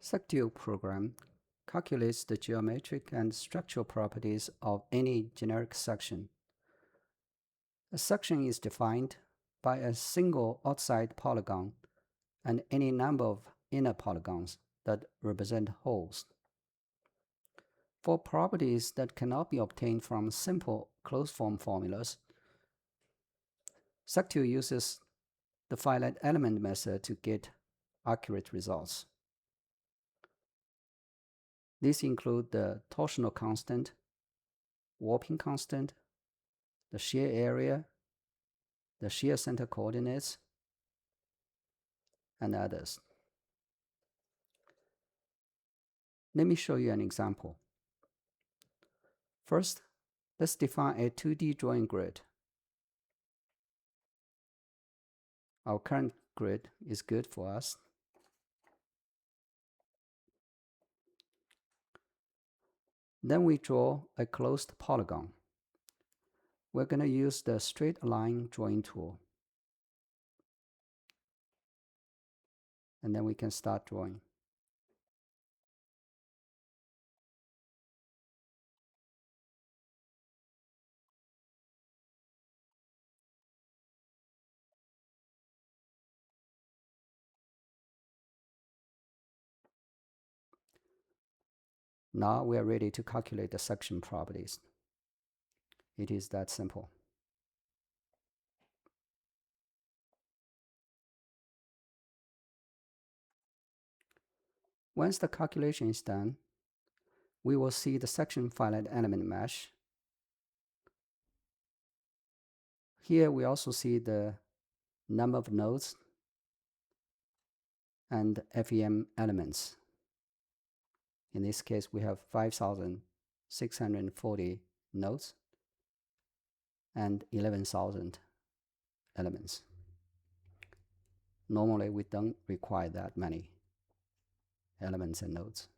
Sectio program calculates the geometric and structural properties of any generic section. A section is defined by a single outside polygon and any number of inner polygons that represent holes. For properties that cannot be obtained from simple closed-form formulas, Sectio uses the finite element method to get accurate results. These include the torsional constant, warping constant, the shear area, the shear center coordinates, and others. Let me show you an example. First, let's define a 2D drawing grid. Our current grid is good for us. Then we draw a closed polygon. We're going to use the straight line drawing tool. And then we can start drawing. Now we are ready to calculate the section properties. It is that simple. Once the calculation is done, we will see the section finite element mesh. Here we also see the number of nodes and FEM elements. In this case, we have 5,640 nodes and 11,000 elements. Normally, we don't require that many elements and nodes.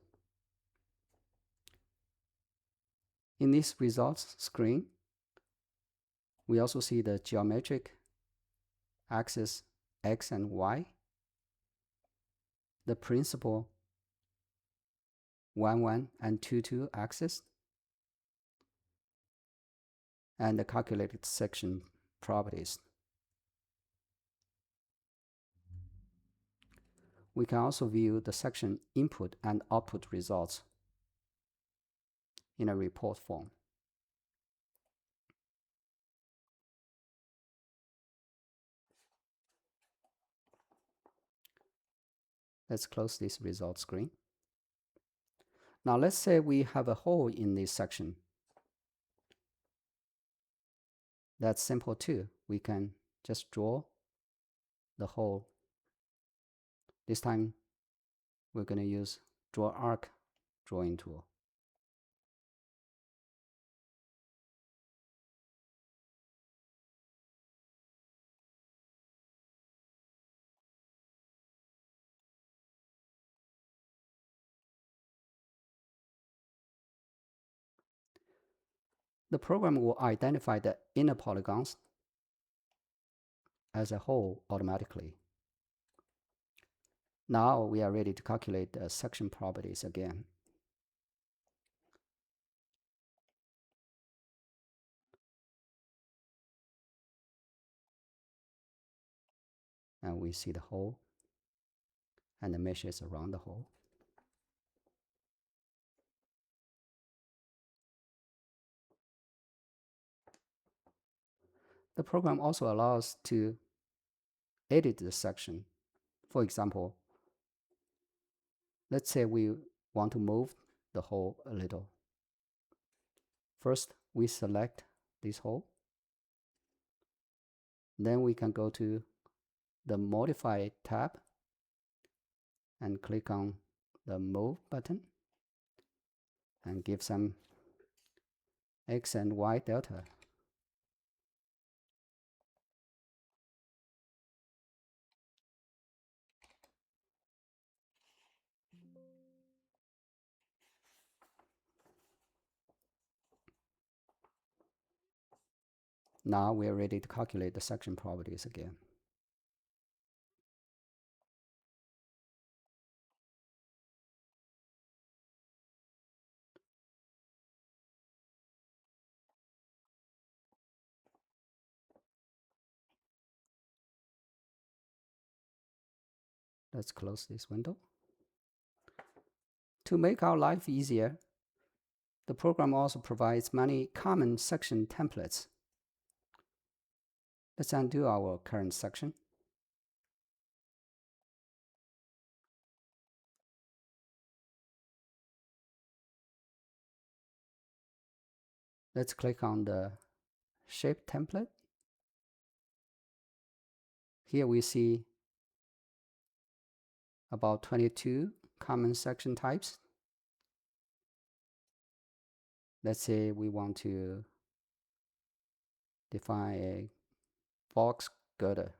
In this results screen, we also see the geometric axis X and Y, the principal 1, 1 and 2, 2 axis, and the calculated section properties. We can also view the section input and output results in a report form. Let's close this result screen. Now let's say we have a hole in this section. That's simple too. We can just draw the hole. This time we're going to use draw arc drawing tool. The program will identify the inner polygons as a whole automatically. Now we are ready to calculate the section properties again. And we see the hole and the meshes around the hole. The program also allows to edit the section. For example, let's say we want to move the hole a little. First, we select this hole. Then we can go to the Modify tab and click on the Move button and give some X and Y delta. Now we are ready to calculate the section properties again. Let's close this window. To make our life easier, the program also provides many common section templates. Let's undo our current section. Let's click on the shape template. Here we see about 22 common section types. Let's say we want to define a box girder.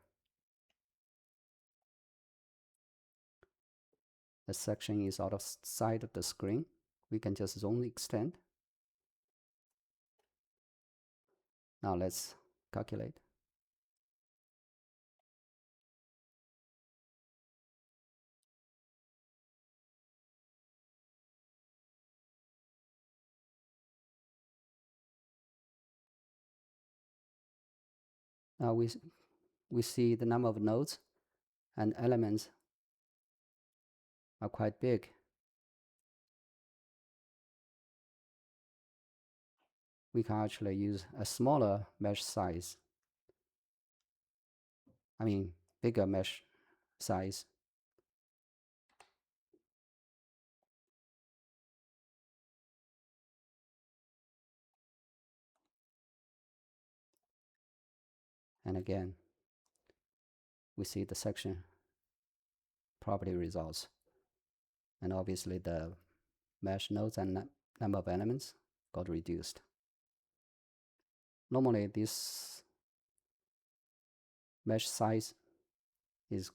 The section is out of sight of the screen. We can just zone extend. Now let's calculate. Now we see the number of nodes and elements are quite big. We can actually use a smaller mesh size. I mean, bigger mesh size. And again, we see the section property results. And obviously the mesh nodes and number of elements got reduced. Normally this mesh size is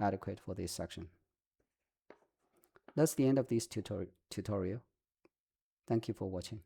adequate for this section. That's the end of this tutorial. Thank you for watching.